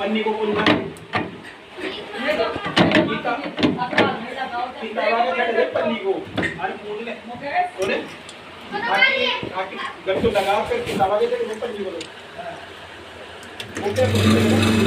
पन्नी को पुन्हा पन्नी को और पूरे थोड़े बाकी गट्टू लगा कर किताबा देते हैं पन्नी को ओके